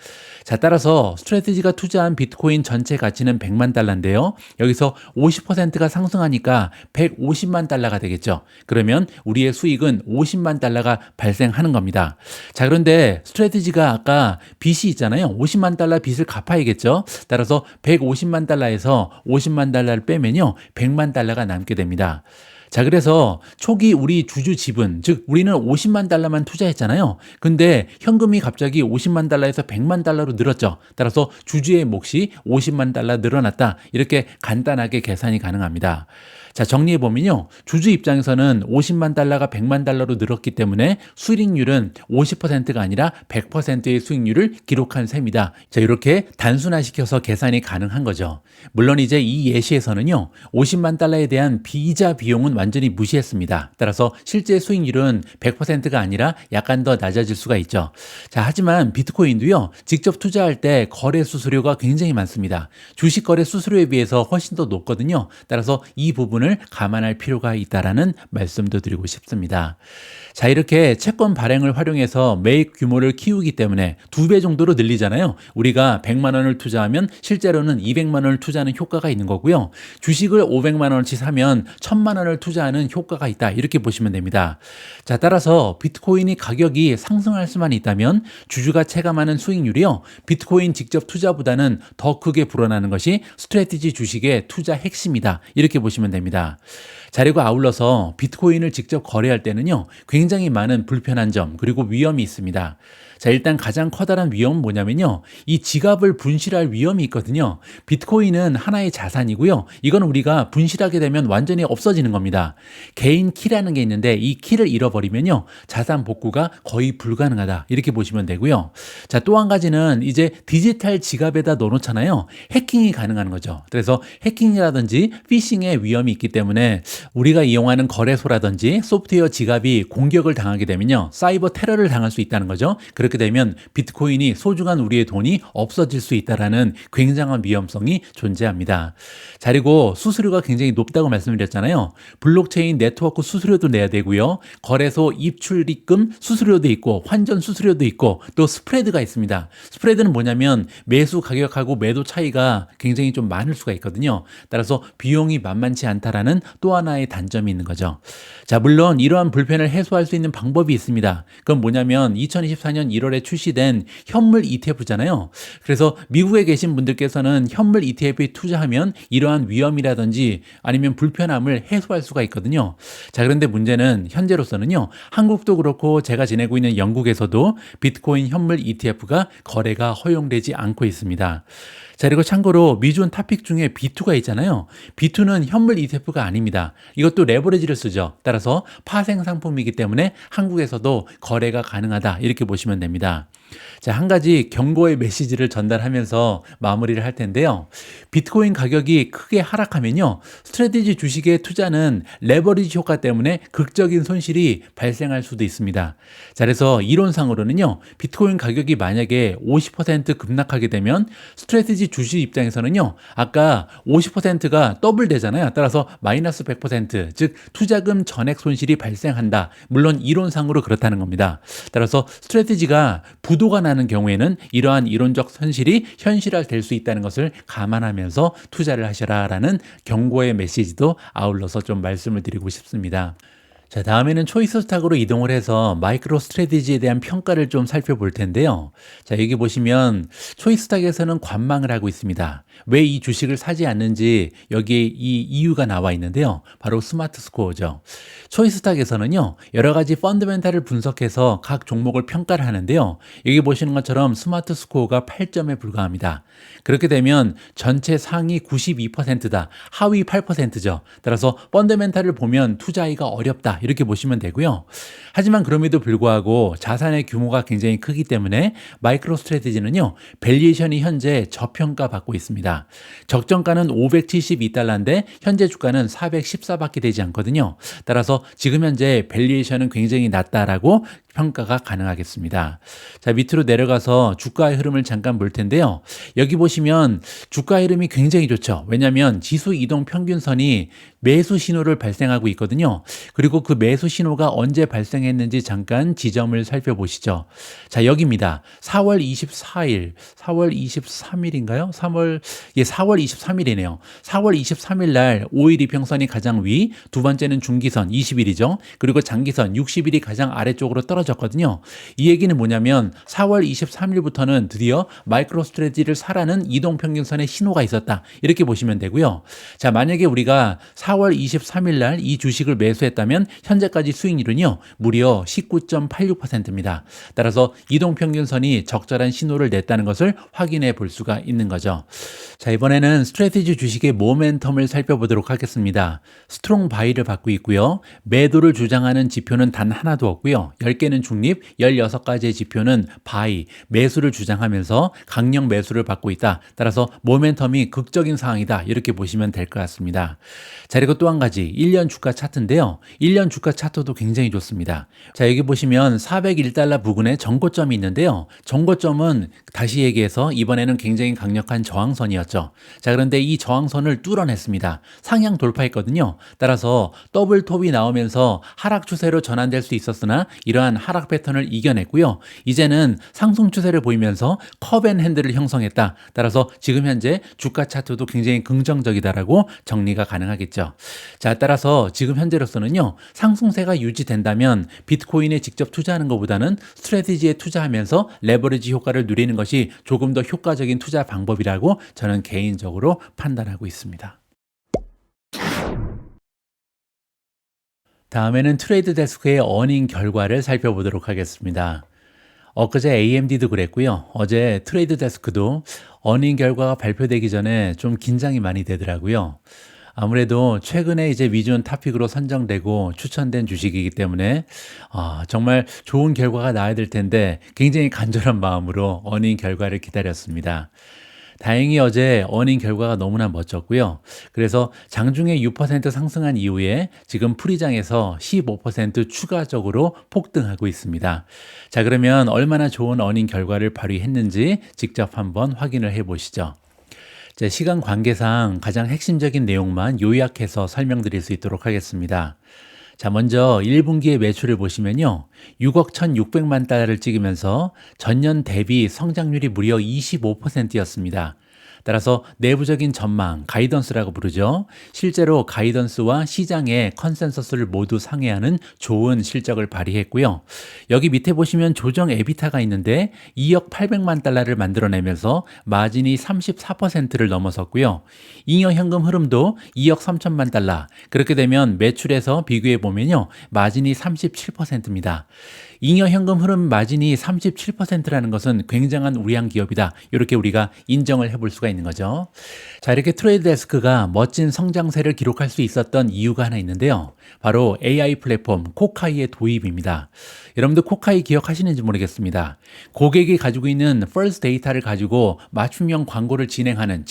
자, 따라서 스트래티지가 투자한 비트코인 전체 가치는 100만 달러인데요. 여기서 50%가 상승하니까 150만 달러가 되겠죠. 그러면 우리의 수익은 50만 달러가 발생하는 겁니다. 자, 그런데 스트래티지가 아까 빚이 있잖아요. 50만 달러 빚을 갚아야겠죠. 따라서 150만 달러에서 50만 달러를 빼면요, 100만 달러가 남게 됩니다. 자, 그래서 초기 우리 주주 지분, 즉 우리는 50만 달러만 투자했잖아요. 근데 현금이 갑자기 50만 달러에서 100만 달러로 늘었죠. 따라서 주주의 몫이 50만 달러 늘어났다, 이렇게 간단하게 계산이 가능합니다. 자, 정리해보면요, 주주 입장에서는 50만 달러가 100만 달러로 늘었기 때문에 수익률은 50%가 아니라 100%의 수익률을 기록한 셈이다. 자, 이렇게 단순화시켜서 계산이 가능한 거죠. 물론 이제 이 예시에서는요, 50만 달러에 대한 비이자 비용은 완전히 무시했습니다. 따라서 실제 수익률은 100%가 아니라 약간 더 낮아질 수가 있죠. 자, 하지만 비트코인도요, 직접 투자할 때 거래 수수료가 굉장히 많습니다. 주식 거래 수수료에 비해서 훨씬 더 높거든요. 따라서 이 부분을 감안할 필요가 있다라는 말씀도 드리고 싶습니다. 자, 이렇게 채권 발행을 활용해서 매입 규모를 키우기 때문에 2배 정도로 늘리잖아요. 우리가 100만 원을 투자하면 실제로는 200만 원을 투자하는 효과가 있는 거고요. 주식을 500만 원어치 사면 1000만 원을 투자하는 효과가 있다, 이렇게 보시면 됩니다. 자, 따라서 비트코인이 가격이 상승할 수만 있다면 주주가 체감하는 수익률이요, 비트코인 직접 투자보다는 더 크게 불어나는 것이 스트래티지 주식의 투자 핵심이다, 이렇게 보시면 됩니다. 됩니다. 자, 그리고 아울러서 비트코인을 직접 거래할 때는요, 굉장히 많은 불편한 점, 그리고 위험이 있습니다. 자, 일단 가장 커다란 위험은 뭐냐면요, 이 지갑을 분실할 위험이 있거든요. 비트코인은 하나의 자산이고요. 이건 우리가 분실하게 되면 완전히 없어지는 겁니다. 개인 키라는 게 있는데 이 키를 잃어버리면요, 자산 복구가 거의 불가능하다. 이렇게 보시면 되고요. 자, 또 한 가지는 이제 디지털 지갑에다 넣어놓잖아요. 해킹이 가능한 거죠. 그래서 해킹이라든지 피싱의 위험이 있기 때문에 우리가 이용하는 거래소라든지 소프트웨어 지갑이 공격을 당하게 되면요, 사이버 테러를 당할 수 있다는 거죠. 그렇게 되면 비트코인이 소중한 우리의 돈이 없어질 수 있다라는 굉장한 위험성이 존재합니다. 자, 그리고 수수료가 굉장히 높다고 말씀드렸잖아요. 블록체인 네트워크 수수료도 내야 되고요. 거래소 입출입금 수수료도 있고 환전 수수료도 있고 또 스프레드가 있습니다. 스프레드는 뭐냐면 매수 가격하고 매도 차이가 굉장히 좀 많을 수가 있거든요. 따라서 비용이 만만치 않다라는 또 하나의 단점이 있는 거죠. 자, 물론 이러한 불편을 해소할 수 있는 방법이 있습니다. 그건 뭐냐면 2024년 1월에 출시된 현물 ETF잖아요. 그래서 미국에 계신 분들께서는 현물 ETF에 투자하면 이러한 위험이라든지 아니면 불편함을 해소할 수가 있거든요. 자, 그런데 문제는 현재로서는요, 한국도 그렇고 제가 지내고 있는 영국에서도 비트코인 현물 ETF가 거래가 허용되지 않고 있습니다. 자, 그리고 참고로 미주원 탑픽 중에 B2가 있잖아요. B2는 현물 ETF가 아닙니다. 이것도 레버리지를 쓰죠. 따라서 파생 상품이기 때문에 한국에서도 거래가 가능하다. 이렇게 보시면 됩니다. 자, 한 가지 경고의 메시지를 전달하면서 마무리를 할 텐데요. 비트코인 가격이 크게 하락하면요, 스트래티지 주식의 투자는 레버리지 효과 때문에 극적인 손실이 발생할 수도 있습니다. 자, 그래서 이론상으로는요, 비트코인 가격이 만약에 50% 급락하게 되면 스트래티지 주식 입장에서는요, 아까 50%가 더블 되잖아요. 따라서 마이너스 100%, 즉 투자금 전액 손실이 발생한다. 물론 이론상으로 그렇다는 겁니다. 따라서 스트래티지가 부도가 나는 경우에는 이러한 이론적 손실이 현실화될 수 있다는 것을 감안하면서 투자를 하셔라라는 경고의 메시지도 아울러서 좀 말씀을 드리고 싶습니다. 자, 다음에는 초이스 스탁으로 이동을 해서 마이크로 스트래티지에 대한 평가를 좀 살펴볼 텐데요. 자, 여기 보시면 초이스 스탁에서는 관망을 하고 있습니다. 왜 이 주식을 사지 않는지 여기에 이 이유가 나와 있는데요. 바로 스마트 스코어죠. 초이스 스탁에서는요, 여러 가지 펀더멘탈을 분석해서 각 종목을 평가를 하는데요. 여기 보시는 것처럼 스마트 스코어가 8점에 불과합니다. 그렇게 되면 전체 상위 92%다. 하위 8%죠. 따라서 펀더멘탈을 보면 투자하기가 어렵다. 이렇게 보시면 되고요. 하지만 그럼에도 불구하고 자산의 규모가 굉장히 크기 때문에 마이크로 스트래티지는요, 밸류에이션이 현재 저평가 받고 있습니다. 적정가는 572달러인데 현재 주가는 414밖에 되지 않거든요. 따라서 지금 현재 밸류에이션은 굉장히 낮다라고 평가가 가능하겠습니다. 자, 밑으로 내려가서 주가의 흐름을 잠깐 볼 텐데요. 여기 보시면 주가 흐름이 굉장히 좋죠. 왜냐하면 지수 이동 평균선이 매수 신호를 발생하고 있거든요. 그리고 그 매수 신호가 언제 발생했는지 잠깐 지점을 살펴보시죠. 자, 여기입니다. 4월 24일, 4월 23일인가요? 4월 23일이네요. 4월 23일 날 5일 이평선이 가장 위, 두 번째는 중기선 20일이죠. 그리고 장기선 60일이 가장 아래쪽으로 떨어졌거든요. 이 얘기는 뭐냐면 4월 23일부터는 드디어 마이크로 스트래티지를 사라는 이동평균선의 신호가 있었다. 이렇게 보시면 되고요. 자, 만약에 우리가 4월 23일 날 이 주식을 매수했다면 현재까지 수익률은요, 무려 19.86%입니다. 따라서 이동평균선이 적절한 신호를 냈다는 것을 확인해 볼 수가 있는 거죠. 자, 이번에는 스트래티지 주식의 모멘텀을 살펴보도록 하겠습니다. 스트롱 바이를 받고 있고요. 매도를 주장하는 지표는 단 하나도 없고요. 10개는 중립, 16가지의 지표는 바이, 매수를 주장하면서 강력 매수를 받고 있다. 따라서 모멘텀이 극적인 상황이다. 이렇게 보시면 될 것 같습니다. 자, 그리고 또 한 가지 1년 주가 차트인데요. 1년 주가 차트도 굉장히 좋습니다. 자, 여기 보시면 401달러 부근에 전고점이 있는데요. 전고점은 다시 얘기해서 이번에는 굉장히 강력한 저항선이었죠. 자, 그런데 이 저항선을 뚫어냈습니다. 상향 돌파했거든요. 따라서 더블 톱이 나오면서 하락 추세로 전환될 수 있었으나 이러한 하락 패턴을 이겨냈고요. 이제는 상승 추세를 보이면서 컵앤핸들을 형성했다. 따라서 지금 현재 주가 차트도 굉장히 긍정적이다라고 정리가 가능하겠죠. 자, 따라서 지금 현재로서는요, 상승세가 유지된다면 비트코인에 직접 투자하는 것보다는 스트래티지에 투자하면서 레버리지 효과를 누리는 것이 조금 더 효과적인 투자 방법이라고 저는 개인적으로 판단하고 있습니다. 다음에는 트레이드 데스크의 어닝 결과를 살펴보도록 하겠습니다. 엊그제 AMD도 그랬고요. 어제 트레이드 데스크도 어닝 결과가 발표되기 전에 좀 긴장이 많이 되더라고요. 아무래도 최근에 이제 위존 토픽으로 선정되고 추천된 주식이기 때문에 정말 좋은 결과가 나와야 될 텐데 굉장히 간절한 마음으로 어닝 결과를 기다렸습니다. 다행히 어제 어닝 결과가 너무나 멋졌고요. 그래서 장중에 6% 상승한 이후에 지금 풀이장에서 15% 추가적으로 폭등하고 있습니다. 자, 그러면 얼마나 좋은 어닝 결과를 발휘했는지 직접 한번 확인을 해 보시죠. 자, 시간 관계상 가장 핵심적인 내용만 요약해서 설명드릴 수 있도록 하겠습니다. 자, 먼저 1분기의 매출을 보시면요. 6억 1,600만 달러를 찍으면서 전년 대비 성장률이 무려 25%였습니다. 따라서 내부적인 전망, 가이던스라고 부르죠. 실제로 가이던스와 시장의 컨센서스를 모두 상회하는 좋은 실적을 발휘했고요. 여기 밑에 보시면 조정 에비타가 있는데 2억 800만 달러를 만들어내면서 마진이 34%를 넘어섰고요. 잉여 현금 흐름도 2억 3천만 달러. 그렇게 되면 매출에서 비교해 보면요. 마진이 37%입니다. 잉여 현금 흐름 마진이 37%라는 것은 굉장한 우량 기업이다. 이렇게 우리가 인정을 해볼 수가 있는 거죠. 자, 이렇게 트레이드 데스크가 멋진 성장세를 기록할 수 있었던 이유가 하나 있는데요. 바로 AI 플랫폼 코카이의 도입입니다. 여러분들 코카이 기억하시는지 모르겠습니다. 고객이 가지고 있는 first 데이터를 가지고 맞춤형 광고를 집행하는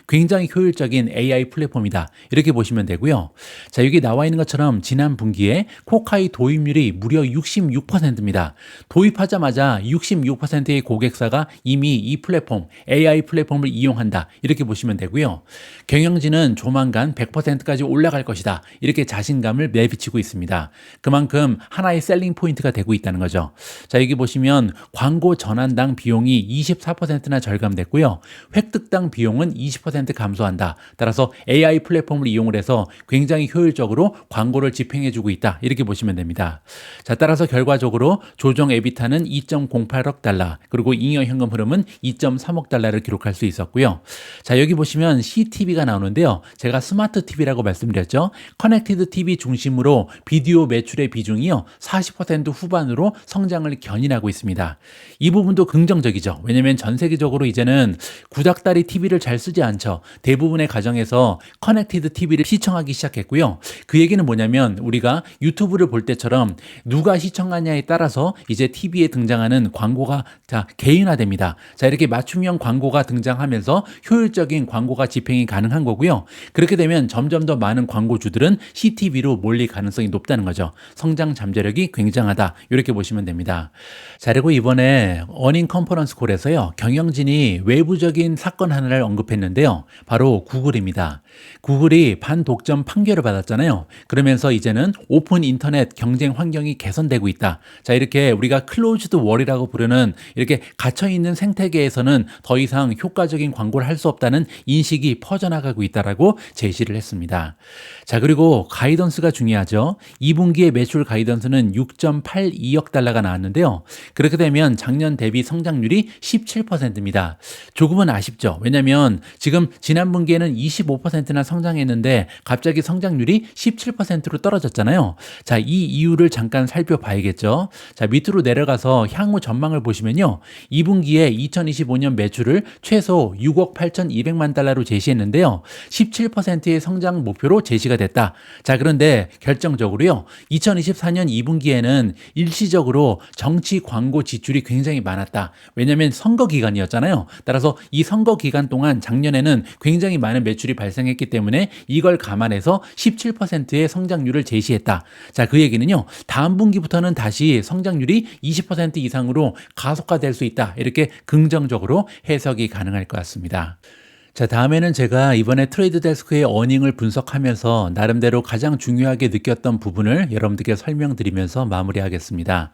굉장히 효율적인 AI 플랫폼이다. 이렇게 보시면 되고요. 자, 여기 나와 있는 것처럼 지난 분기에 코카이 도입률이 무려 66%입니다. 도입하자마자 66%의 고객사가 이미 이 플랫폼, AI 플랫폼을 이용한다. 이렇게 보시면 되고요. 경영진은 조만간 100%까지 올라갈 것이다. 이렇게 자신감을 내비치고 있습니다. 그만큼 하나의 셀링 포인트가 되고 있다는 거죠. 자, 여기 보시면 광고 전환당 비용이 24%나 절감됐고요. 획득당 비용은 20% 감소한다. 따라서 AI 플랫폼을 이용을 해서 굉장히 효율적으로 광고를 집행해주고 있다. 이렇게 보시면 됩니다. 자, 따라서 결과적으로 조정 에비타는 2.08억 달러, 그리고 잉여 현금 흐름은 2.3억 달러를 기록할 수 있었고요. 자, 여기 보시면 CTV가 나오는데요. 제가 스마트 TV라고 말씀드렸죠. 커넥티드 TV 중심으로 비디오 매출의 비중이요. 40% 후반으로 성장을 견인하고 있습니다. 이 부분도 긍정적이죠. 왜냐하면 전 세계적으로 이제는 구닥다리 TV를 잘 쓰지 않죠. 대부분의 가정에서 커넥티드 TV를 시청하기 시작했고요. 그 얘기는 뭐냐면 우리가 유튜브를 볼 때처럼 누가 시청하냐에 따라서 이제 TV에 등장하는 광고가 개인화됩니다. 자, 이렇게 맞춤형 광고가 등장하면서 효율적인 광고가 집행이 가능한 거고요. 그렇게 되면 점점 더 많은 광고주들은 CTV로 몰릴 가능성이 높다는 거죠. 성장 잠재력이 굉장하다. 이렇게 보시면 됩니다. 자, 그리고 이번에 어닝 컨퍼런스 콜에서요. 경영진이 외부적인 사건 하나를 언급했는데요. 바로 구글입니다. 구글이 반독점 판결을 받았잖아요. 그러면서 이제는 오픈 인터넷 경쟁 환경이 개선되고 있다. 자, 이렇게 우리가 클로즈드 월이라고 부르는 이렇게 갇혀있는 생태계에서는 더 이상 효과적인 광고를 할 수 없다는 인식이 퍼져나가고 있다라고 제시를 했습니다. 자, 그리고 가이던스가 중요하죠. 2분기의 매출 가이던스는 6.82억 달러가 나왔는데요. 그렇게 되면 작년 대비 성장률이 17%입니다. 조금은 아쉽죠. 왜냐하면 지금 지난 분기에는 25%나 성장했는데 갑자기 성장률이 17%로 떨어졌잖아요. 자, 이 이유를 잠깐 살펴봐야겠죠. 자, 밑으로 내려가서 향후 전망을 보시면요. 2분기에 2025년 매출을 최소 6억 8,200만 달러로 제시했는데요. 17%의 성장 목표로 제시가 됐다. 자, 그런데 결정적으로요. 2024년 2분기에는 일시적으로 정치 광고 지출이 굉장히 많았다. 왜냐하면 선거 기간이었잖아요. 따라서 이 선거 기간 동안 작년에는 굉장히 많은 매출이 발생했기 때문에 이걸 감안해서 17%의 성장률을 제시했다. 자, 그 얘기는요. 다음 분기부터는 다시 성장률이 20% 이상으로 가속화될 수 있다. 이렇게 긍정적으로 해석이 가능할 것 같습니다. 자, 다음에는 제가 이번에 트레이드 데스크의 어닝을 분석하면서 나름대로 가장 중요하게 느꼈던 부분을 여러분들께 설명드리면서 마무리하겠습니다.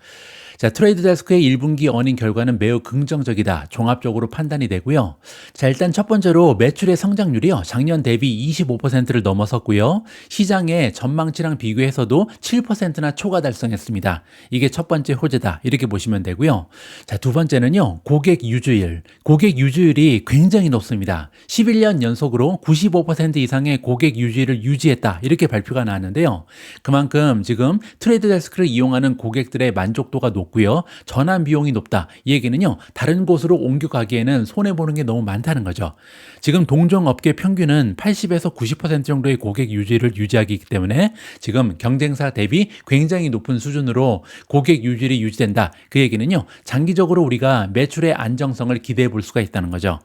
자, 트레이드 데스크의 1분기 어닝 결과는 매우 긍정적이다. 종합적으로 판단이 되고요. 자, 일단 첫 번째로 매출의 성장률이요. 작년 대비 25%를 넘어섰고요. 시장의 전망치랑 비교해서도 7%나 초과 달성했습니다. 이게 첫 번째 호재다. 이렇게 보시면 되고요. 자, 두 번째는요. 고객 유주율이 굉장히 높습니다. 11년 연속으로 95% 이상의 고객 유지를 유지했다. 이렇게 발표가 나왔는데요. 그만큼 지금 트레이드 데스크를 이용하는 고객들의 만족도가 높고요. 전환 비용이 높다. 이 얘기는요. 다른 곳으로 옮겨가기에는 손해보는 게 너무 많다는 거죠. 지금 동종 업계 평균은 80에서 90% 정도의 고객 유지를 유지하기 때문에 지금 경쟁사 대비 굉장히 높은 수준으로 고객 유지율이 유지된다. 그 얘기는요. 장기적으로 우리가 매출의 안정성을 기대해 볼 수가 있다는 거죠.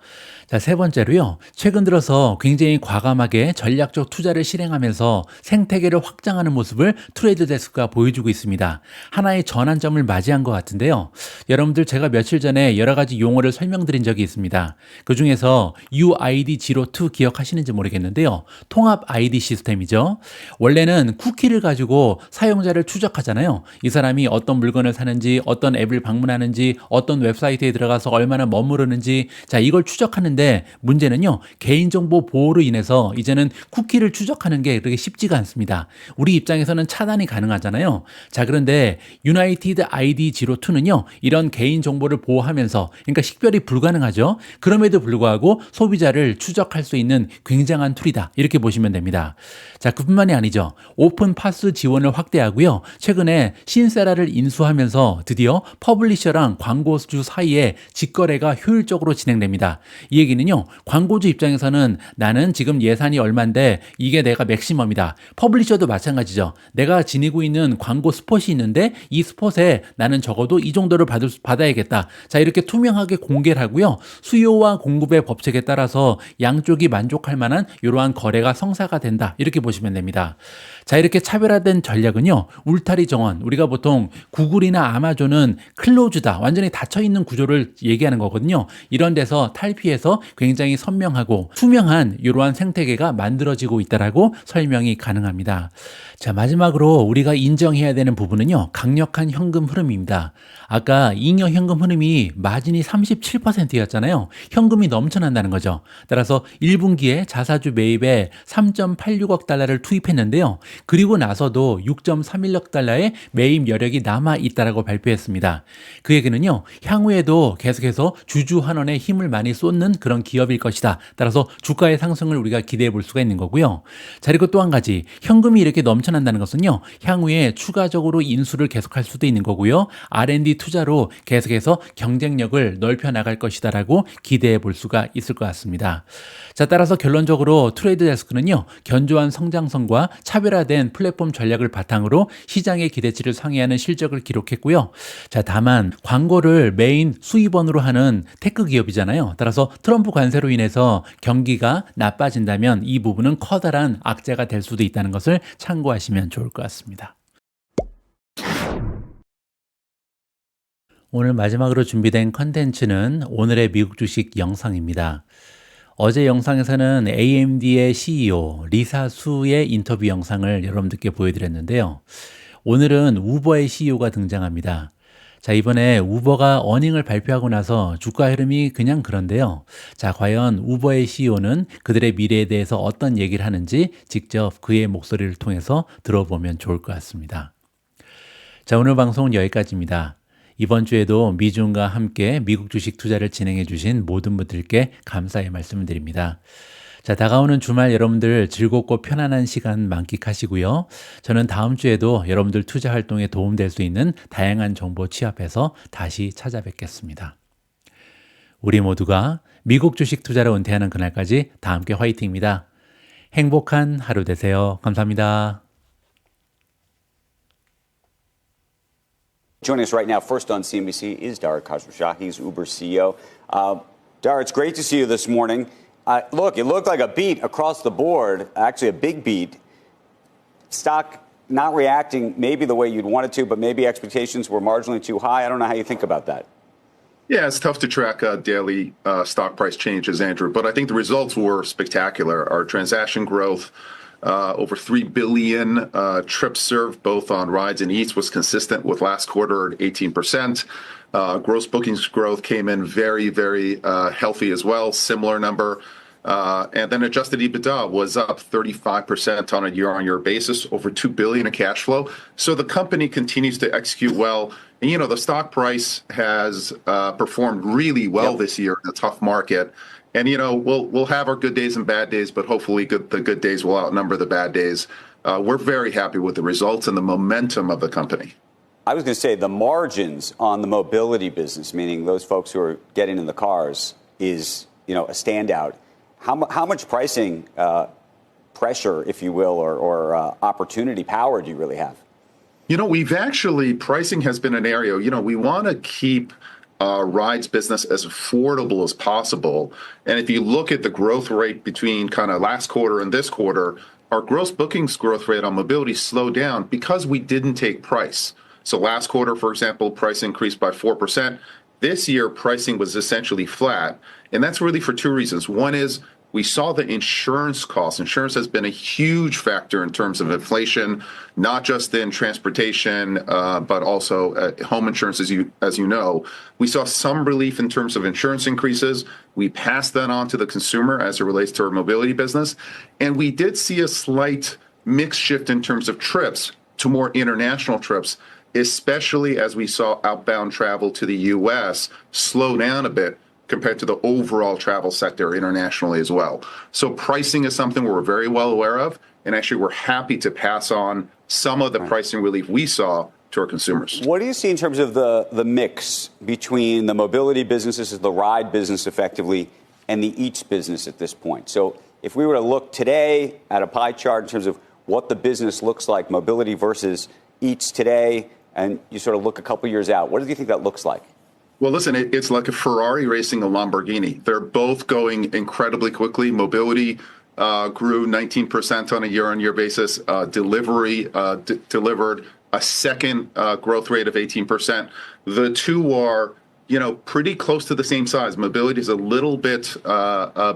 자, 세 번째로요. 최근 들어서 굉장히 과감하게 전략적 투자를 실행하면서 생태계를 확장하는 모습을 트레이드 데스크가 보여주고 있습니다. 하나의 전환점을 맞이한 것 같은데요. 여러분들 제가 며칠 전에 여러 가지 용어를 설명드린 적이 있습니다. 그 중에서 UID02 기억하시는지 모르겠는데요. 통합 아이디 시스템이죠. 원래는 쿠키를 가지고 사용자를 추적하잖아요. 이 사람이 어떤 물건을 사는지, 어떤 앱을 방문하는지, 어떤 웹사이트에 들어가서 얼마나 머무르는지, 자, 이걸 추적하는데 문제는요, 개인정보 보호로 인해서 이제는 쿠키를 추적하는 게 그렇게 쉽지가 않습니다. 우리 입장에서는 차단이 가능하잖아요. 자, 그런데 유나이티드 아이디 02는요, 이런 개인정보를 보호하면서, 그러니까 식별이 불가능하죠. 그럼에도 불구하고 소비자를 추적할 수 있는 굉장한 툴이다. 이렇게 보시면 됩니다. 자, 그뿐만이 아니죠. 오픈 파스 지원을 확대하고요. 최근에 신세라를 인수하면서 드디어 퍼블리셔랑 광고주 사이에 직거래가 효율적으로 진행됩니다. 이 얘기는요, 광고주 입장에서는 나는 지금 예산이 얼만데 이게 내가 맥시멈이다. 퍼블리셔도 마찬가지죠. 내가 지니고 있는 광고 스폿이 있는데 이 스폿에 나는 적어도 이 정도를 받아야겠다. 자, 이렇게 투명하게 공개를 하고요. 수요와 공급의 법칙에 따라서 양쪽이 만족할 만한 이러한 거래가 성사가 된다. 이렇게 보시면 됩니다. 자, 이렇게 차별화된 전략은요, 울타리 정원, 우리가 보통 구글이나 아마존은 클로즈다, 완전히 닫혀있는 구조를 얘기하는 거거든요. 이런 데서 탈피해서 굉장히 선명하고 투명한 이러한 생태계가 만들어지고 있다라고 설명이 가능합니다. 자, 마지막으로 우리가 인정해야 되는 부분은요, 강력한 현금 흐름입니다. 아까 잉여 현금 흐름이 마진이 37%였잖아요. 현금이 넘쳐난다는 거죠. 따라서 1분기에 자사주 매입에 3.86억 달러를 투입했는데요. 그리고 나서도 6.31억 달러의 매입 여력이 남아 있다라고 발표했습니다. 그 얘기는요, 향후에도 계속해서 주주 환원에 힘을 많이 쏟는 그런 기업일 것이다. 따라서 주가의 상승을 우리가 기대해 볼 수가 있는 거고요. 자, 그리고 또 한 가지, 현금이 이렇게 넘쳐난다는 것은요, 향후에 추가적으로 인수를 계속할 수도 있는 거고요. R&D 투자로 계속해서 경쟁력을 넓혀 나갈 것이다라고 기대해 볼 수가 있을 것 같습니다. 자, 따라서 결론적으로 트레이드 데스크는요, 견조한 성장성과 차별화된 플랫폼 전략을 바탕으로 시장의 기대치를 상회하는 실적을 기록했고요. 자, 다만 광고를 메인 수입원으로 하는 테크 기업이잖아요. 따라서 트럼프 관세로 인해서 경기가 나빠진다면 이 부분은 커다란 악재가 될 수도 있다는 것을 참고하시면 좋을 것 같습니다. 오늘 마지막으로 준비된 컨텐츠는 오늘의 미국 주식 영상입니다. 어제 영상에서는 AMD의 CEO 리사 수의 인터뷰 영상을 여러분들께 보여드렸는데요. 오늘은 우버의 CEO가 등장합니다. 자, 이번에 우버가 어닝을 발표하고 나서 주가 흐름이 그냥 그런데요. 자, 과연 우버의 CEO는 그들의 미래에 대해서 어떤 얘기를 하는지 직접 그의 목소리를 통해서 들어보면 좋을 것 같습니다. 자, 오늘 방송은 여기까지입니다. 이번 주에도 미중과 함께 미국 주식 투자를 진행해 주신 모든 분들께 감사의 말씀을 드립니다. 자, 다가오는 주말 여러분들 즐겁고 편안한 시간 만끽하시고요. 저는 다음 주에도 여러분들 투자 활동에 도움될 수 있는 다양한 정보 취합해서 다시 찾아뵙겠습니다. 우리 모두가 미국 주식 투자를 은퇴하는 그날까지 다 함께 화이팅입니다. 행복한 하루 되세요. 감사합니다. Joining us right now, first on CNBC, is Dara Khosrowshahi. He's Uber's CEO. Dara, it's great to see you this morning. Look, it looked like a beat across the board, actually a big beat. Stock not reacting maybe the way you'd want it to, but maybe expectations were marginally too high. I don't know how you think about that. Yeah, it's tough to track daily stock price changes, Andrew, but I think the results were spectacular. Our transaction growth, over 3 billion trips served, both on rides and eats, was consistent with last quarter at 18%. Gross bookings growth came in very, very healthy as well, similar number. And then adjusted EBITDA was up 35% on a year-on-year basis, over $2 billion in cash flow. So the company continues to execute well. And, the stock price has performed really well this year in a tough market. And we'll have our good days and bad days, but hopefully the good days will outnumber the bad days. We're very happy with the results and the momentum of the company. I was going to say the margins on the mobility business, meaning those folks who are getting in the cars, is a standout. How much pricing pressure, if you will, or opportunity power do you really have? We've actually, pricing has been an area, we want to keep rides business as affordable as possible. And if you look at the growth rate between kind of last quarter and this quarter, our gross bookings growth rate on mobility slowed down because we didn't take price. So last quarter, for example, price increased by 4%. This year, pricing was essentially flat. And that's really for two reasons. One is we saw the insurance costs. Insurance has been a huge factor in terms of inflation, not just in transportation, but also home insurance, as you know. We saw some relief in terms of insurance increases. We passed that on to the consumer as it relates to our mobility business. And we did see a slight mix shift in terms of trips to more international trips, especially as we saw outbound travel to the U.S. slow down a bit compared to the overall travel sector internationally as well. So pricing is something we're very well aware of, and actually we're happy to pass on some of the pricing relief we saw to our consumers. What do you see in terms of the mix between the mobility businesses, the ride business effectively, and the Eats business at this point? So if we were to look today at a pie chart in terms of what the business looks like, mobility versus Eats today, and you sort of look a couple years out, what do you think that looks like? Well, listen, it's like a Ferrari racing a Lamborghini. They're both going incredibly quickly. Mobility grew 19% on a year-on-year basis. Delivery delivered a second growth rate of 18%. The two are, pretty close to the same size. Mobility is a little bit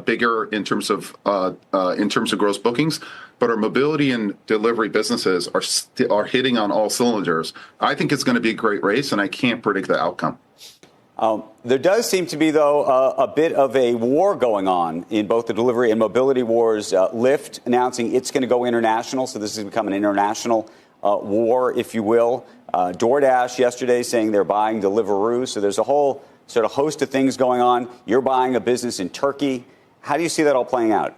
bigger in terms of gross bookings, but our mobility and delivery businesses are hitting on all cylinders. I think it's going to be a great race, and I can't predict the outcome. There does seem to be, though, a bit of a war going on in both the delivery and mobility wars. Lyft announcing it's going to go international, so this has become an international war, if you will. DoorDash yesterday saying they're buying Deliveroo, so there's a whole sort of host of things going on. You're buying a business in Turkey. How do you see that all playing out?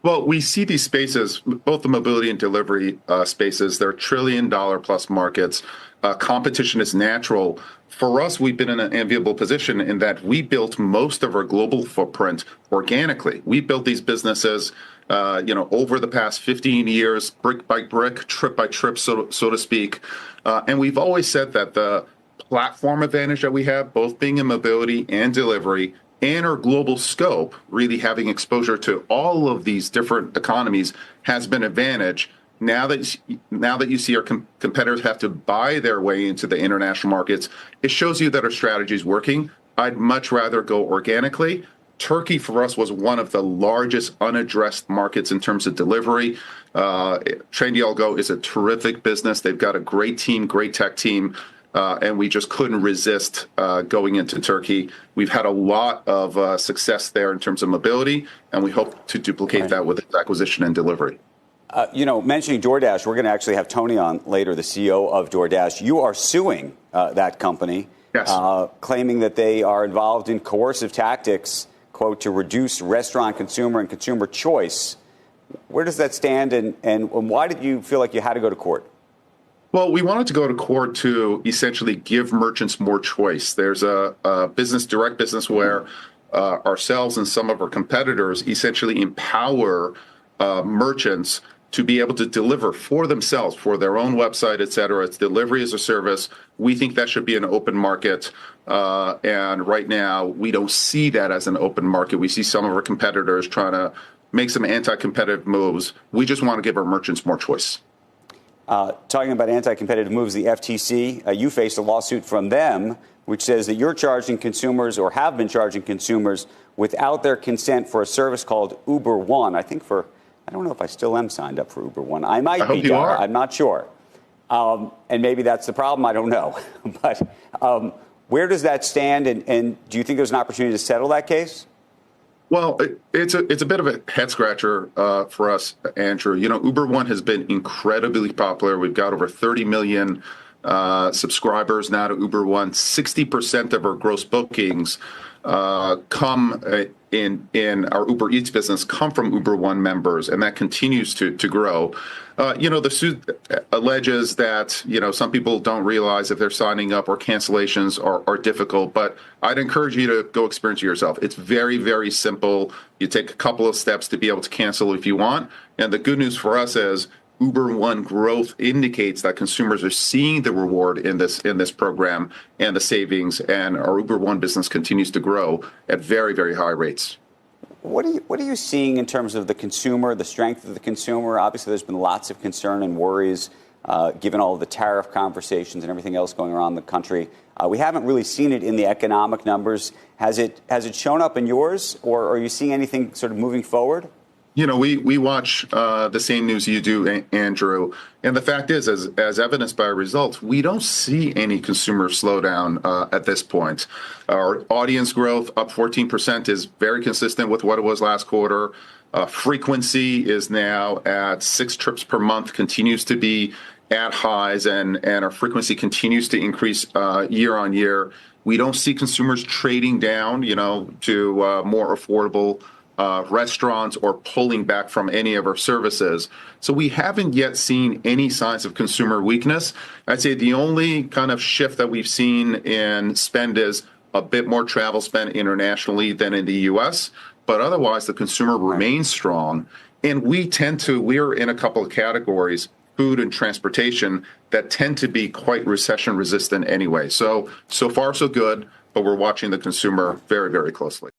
Well, we see these spaces, both the mobility and delivery spaces, they're trillion-dollar-plus markets. Competition is natural. For us, we've been in an enviable position in that we built most of our global footprint organically. We built these businesses, over the past 15 years, brick by brick, trip by trip, so to speak. And we've always said that the platform advantage that we have, both being in mobility and delivery, and our global scope, really having exposure to all of these different economies, has been an advantage. Now that you see our competitors have to buy their way into the international markets, it shows you that our strategy is working. I'd much rather go organically. Turkey, for us, was one of the largest unaddressed markets in terms of delivery. Trendyol Go is a terrific business. They've got a great team, great tech team, and we just couldn't resist going into Turkey. We've had a lot of success there in terms of mobility, and we hope to duplicate that with acquisition and delivery. Mentioning DoorDash, we're going to actually have Tony on later, the CEO of DoorDash. You are suing that company, yes, claiming that they are involved in coercive tactics, quote, to reduce restaurant consumer and consumer choice. Where does that stand, and why did you feel like you had to go to court? Well, we wanted to go to court to essentially give merchants more choice. There's a direct business where ourselves and some of our competitors essentially empower merchants to be able to deliver for themselves, for their own website, et cetera. It's delivery as a service. We think that should be an open market. And right now, we don't see that as an open market. We see some of our competitors trying to make some anti-competitive moves. We just want to give our merchants more choice. Talking about anti-competitive moves, the FTC, you faced a lawsuit from them, which says that you're charging consumers or have been charging consumers without their consent for a service called Uber One. I don't know if I still am signed up for Uber One. I might be, hope you are. I'm not sure. And maybe that's the problem. I don't know. But where does that stand? And do you think there's an opportunity to settle that case? Well, it's a bit of a head scratcher for us, Andrew. Uber One has been incredibly popular. We've got over 30 million subscribers now to Uber One. 60% of our gross bookings come in our Uber Eats business come from Uber One members, and that continues to grow. The suit alleges that, some people don't realize if they're signing up or cancellations are difficult, but I'd encourage you to go experience it yourself. It's very, very simple. You take a couple of steps to be able to cancel if you want. And the good news for us is Uber One growth indicates that consumers are seeing the reward in this program and the savings, and our Uber One business continues to grow at very, very high rates. What are you seeing in terms of the consumer, the strength of the consumer? Obviously, there's been lots of concern and worries given all of the tariff conversations and everything else going around the country. We haven't really seen it in the economic numbers. Has it shown up in yours, or are you seeing anything sort of moving forward? We watch the same news you do, Andrew. And the fact is, as evidenced by our results, we don't see any consumer slowdown at this point. Our audience growth up 14% is very consistent with what it was last quarter. Frequency is now at 6 trips per month, continues to be at highs, and our frequency continues to increase year on year. We don't see consumers trading down, to more affordable restaurants or pulling back from any of our services. So we haven't yet seen any signs of consumer weakness. I'd say the only kind of shift that we've seen in spend is a bit more travel spend internationally than in the US, but otherwise the consumer remains strong. And we're in a couple of categories, food and transportation, that tend to be quite recession resistant anyway. So far so good, but we're watching the consumer very, very closely.